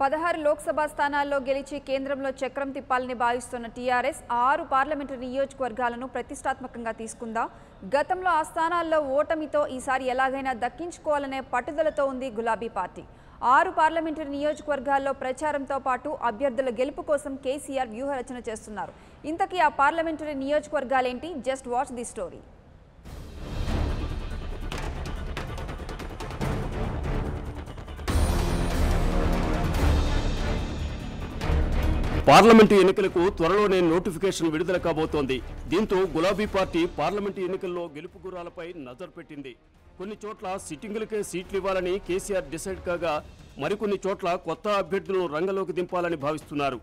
16 లోక్సభ స్థానాల్లో గెలిచి కేంద్రంలో చక్రం తిప్పాలని భావిస్తున్న టీఆర్ఎస్ 6 పార్లమెంటరీ నియోజకవర్గాలను ప్రతిష్టాత్మకంగా తీసుకుందా? గతంలో ఆ స్థానాల్లో ఓటమితో ఈసారి ఎలాగైనా దక్కించుకోవాలనే పట్టుదలతో ఉంది గులాబీ పార్టీ. 6 పార్లమెంటరీ నియోజకవర్గాల్లో ప్రచారంతో పాటు అభ్యర్థుల గెలుపు కోసం కేసీఆర్ వ్యూహరచన చేస్తున్నారు. ఇంతకీ ఆ పార్లమెంటరీ నియోజకవర్గాలేంటి? Just watch the story. Parliament ఎన్నికలకు త్వరలోనే నోటిఫికేషన్ విడుదల కాబోతోంది. దీంతో గులాబీ పార్టీ పార్లమెంటు ఎన్నికల్లో గెలుపు గుర్రాలపై నజర్ పెట్టింది. కొన్ని చోట్ల సిట్టింగులకే సీట్లు ఇవ్వాలని కేసీఆర్ డిసైడ్ కాగా, మరికొన్ని చోట్ల కొత్త అభ్యర్థులను రంగంలోకి దింపాలని భావిస్తున్నారు.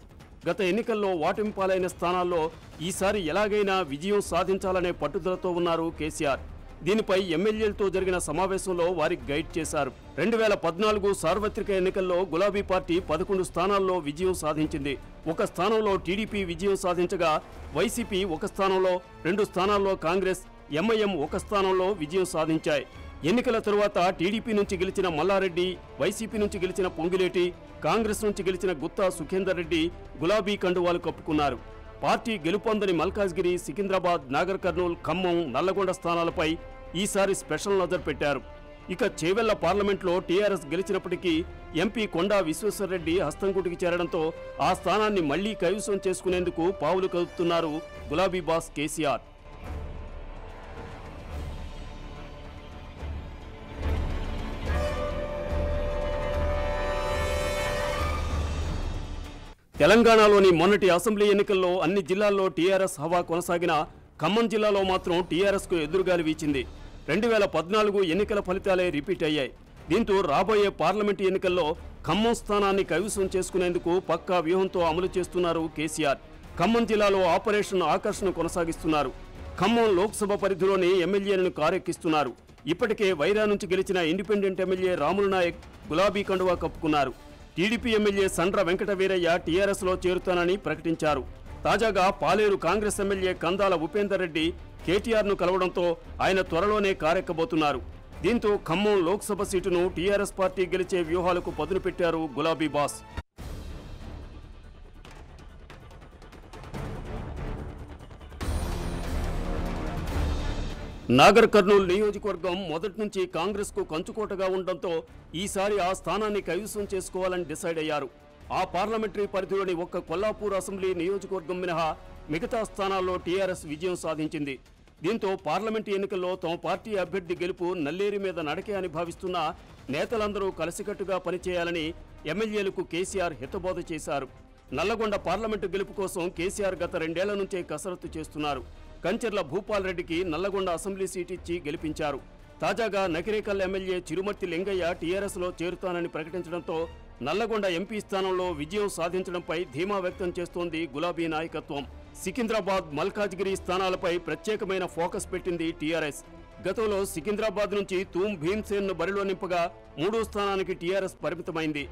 గత ఎన్నికల్లో ఓటమి పాలైన స్థానాల్లో ఈసారి ఎలాగైనా విజయం సాధించాలనే పట్టుదలతో ఉన్నారు కేసీఆర్. దీనిపై ఎమ్మెల్యేలతో జరిగిన సమావేశంలో వారికి గైడ్ చేశారు. 2014 సార్వత్రిక ఎన్నికల్లో గులాబీ పార్టీ 11 స్థానాల్లో విజయం సాధించింది. ఒక స్థానంలో టీడీపీ విజయం సాధించగా, వైసీపీ ఒక స్థానంలో, 2 స్థానాల్లో కాంగ్రెస్, ఎంఐఎం ఒక స్థానంలో విజయం సాధించాయి. ఎన్నికల తరువాత టీడీపీ నుంచి గెలిచిన మల్లారెడ్డి, వైసీపీ నుంచి గెలిచిన పొంగిలేటి, కాంగ్రెస్ నుంచి గెలిచిన గుత్తా సుఖేందర్ రెడ్డి గులాబీ కండువాలు కప్పుకున్నారు. పార్టీ గెలుపొందని మల్కాజ్గిరి, సికింద్రాబాద్, నాగర్ కర్నూల్, ఖమ్మం, నల్లగొండ స్థానాలపై ఈసారి స్పెషల్ నజర్ పెట్టారు. ఇక చేవెళ్ల పార్లమెంట్లో టీఆర్ఎస్ గెలిచినప్పటికీ ఎంపీ కొండా విశ్వేశ్వర్రెడ్డి హస్తంకుటికి చేరడంతో ఆ స్థానాన్ని మళ్లీ కైవసం చేసుకునేందుకు పావులు కదుపుతున్నారు గులాబీ బాస్ కేసీఆర్. తెలంగాణలోని మొన్నటి అసెంబ్లీ ఎన్నికల్లో అన్ని జిల్లాల్లో టీఆర్ఎస్ హవా కొనసాగిన ఖమ్మం జిల్లాలో మాత్రం టీఆర్ఎస్కు ఎదురుగాలి వీచింది. 2014 ఎన్నికల ఫలితాలే రిపీట్ అయ్యాయి. దీంతో రాబోయే పార్లమెంటు ఎన్నికల్లో ఖమ్మం స్థానాన్ని కైవసం చేసుకునేందుకు పక్కా వ్యూహంతో అమలు చేస్తున్నారు కేసీఆర్. ఖమ్మం జిల్లాలో ఆపరేషన్ ఆకర్షణ కొనసాగిస్తున్నారు. ఖమ్మం లోక్సభ పరిధిలోని ఎమ్మెల్యేలను కారెక్కిస్తున్నారు. ఇప్పటికే వైరా నుంచి గెలిచిన ఇండిపెండెంట్ ఎమ్మెల్యే రాములు నాయక్ గులాబీ కండువా కప్పుకున్నారు. టీడీపీ ఎమ్మెల్యే సండ్ర వెంకట వీరయ్య టీఆర్ఎస్లో చేరుతానని ప్రకటించారు. తాజాగా పాలేరు కాంగ్రెస్ ఎమ్మెల్యే కందాల ఉపేందర్ రెడ్డి కేటీఆర్ను కలవడంతో ఆయన త్వరలోనే కారెక్కబోతున్నారు. దీంతో ఖమ్మం లోక్సభ సీటును టీఆర్ఎస్ పార్టీ గెలిచే వ్యూహాలకు పదును పెట్టారు గులాబీ బాస్. నాగర్ కర్నూల్ నియోజకవర్గం మొదటి నుంచి కాంగ్రెస్ కు కంచుకోటగా ఉండడంతో ఈసారి ఆ స్థానాన్ని కైవసం చేసుకోవాలని డిసైడ్ అయ్యారు. ఆ పార్లమెంటరీ పరిధిలోని ఒక్క కొల్లాపూర్ అసెంబ్లీ నియోజకవర్గం మినహా మిగతా స్థానాల్లో టీఆర్ఎస్ విజయం సాధించింది. దీంతో పార్లమెంటు ఎన్నికల్లో తమ పార్టీ అభ్యర్థి గెలుపు నల్లేరి మీద నడకే అని భావిస్తున్న నేతలందరూ కలిసికట్టుగా పనిచేయాలని ఎమ్మెల్యేలకు కేసీఆర్ హితబోధ చేశారు. నల్లగొండ పార్లమెంటు గెలుపు కోసం కేసీఆర్ గత 2 ఏళ్ల నుంచే కసరత్తు చేస్తున్నారు. కంచెర్ల భూపాల్ రెడ్డికి నల్లగొండ అసెంబ్లీ సీట్ ఇచ్చి గెలిపించారు. తాజాగా నకిరేకల్ ఎమ్మెల్యే చిరుమర్తి లింగయ్య టీఆర్ఎస్లో చేరుతానని ప్రకటించడంతో నల్లగొండ ఎంపీ స్థానంలో విజయం సాధించడంపై ధీమా వ్యక్తం చేస్తోంది గులాబీ నాయకత్వం. సికింద్రాబాద్, మల్కాజ్గిరి స్థానాలపై ప్రత్యేకమైన ఫోకస్ పెట్టింది టీఆర్ఎస్. గతంలో సికింద్రాబాద్ నుంచి తూమ్ భీమ్సేన్ను బరిలో నింపగా 3వ స్థానానికి టీఆర్ఎస్ పరిమితమైంది.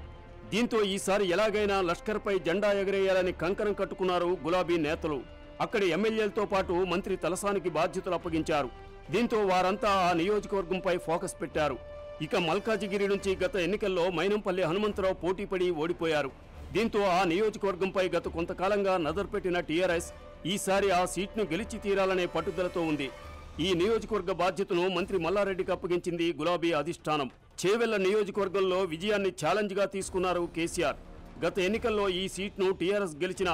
దీంతో ఈసారి ఎలాగైనా లష్కర్పై జెండా ఎగరేయాలని కంకణం కట్టుకున్నారు గులాబీ నేతలు. అక్కడి ఎమ్మెల్యేలతో పాటు మంత్రి తలసానికి బాధ్యతలు అప్పగించారు. దీంతో వారంతా ఆ నియోజకవర్గంపై ఫోకస్ పెట్టారు. ఇక మల్కాజిగిరి నుంచి గత ఎన్నికల్లో మైనంపల్లి హనుమంతరావు పోటీపడి ఓడిపోయారు. దీంతో ఆ నియోజకవర్గంపై గత కొంతకాలంగా నజర్ పెట్టిన టీఆర్ఎస్ ఈసారి ఆ సీట్ను గెలిచి తీరాలనే పట్టుదలతో ఉంది. ఈ నియోజకవర్గ బాధ్యతను మంత్రి మల్లారెడ్డికి అప్పగించింది గులాబీ అధిష్టానం. చేవెళ్ల నియోజకవర్గంలో విజయాన్ని ఛాలెంజ్గా తీసుకున్నారు కేసీఆర్. గత ఎన్నికల్లో ఈ సీట్ను టీఆర్ఎస్ గెలిచిన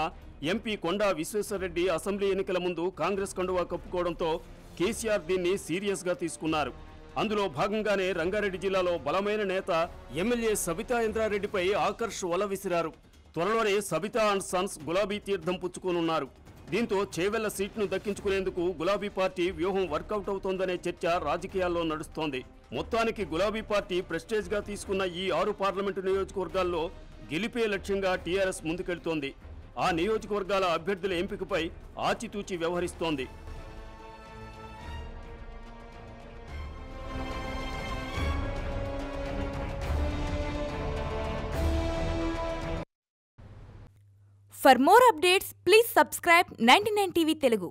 ఎంపీ కొండా విశ్వేశ్వర్రెడ్డి అసెంబ్లీ ఎన్నికల ముందు కాంగ్రెస్ కండువా కప్పుకోవడంతో కేసీఆర్ దీన్ని సీరియస్గా తీసుకున్నారు. అందులో భాగంగానే రంగారెడ్డి జిల్లాలో బలమైన నేత ఎమ్మెల్యే సబితా ఇంద్రారెడ్డిపై ఆకర్ష్ వల విసిరారు. త్వరలోనే సబితా అండ్ సన్స్ గులాబీ తీర్థం పుచ్చుకోనున్నారు. దీంతో చేవెళ్ల సీట్ను దక్కించుకునేందుకు గులాబీ పార్టీ వ్యూహం వర్కౌట్ అవుతోందనే చర్చ రాజకీయాల్లో నడుస్తోంది. మొత్తానికి గులాబీ పార్టీ ప్రెస్టేజ్గా తీసుకున్న ఈ 6 పార్లమెంటు నియోజకవర్గాల్లో గెలిపే లక్ష్యంగా టీఆర్ఎస్ ముందుకెళ్తోంది. ఆ నియోజకవర్గాల అభ్యర్థుల ఎంపికపై ఆచితూచి వ్యవహరిస్తోంది. For more updates, please subscribe 99 TV Telugu.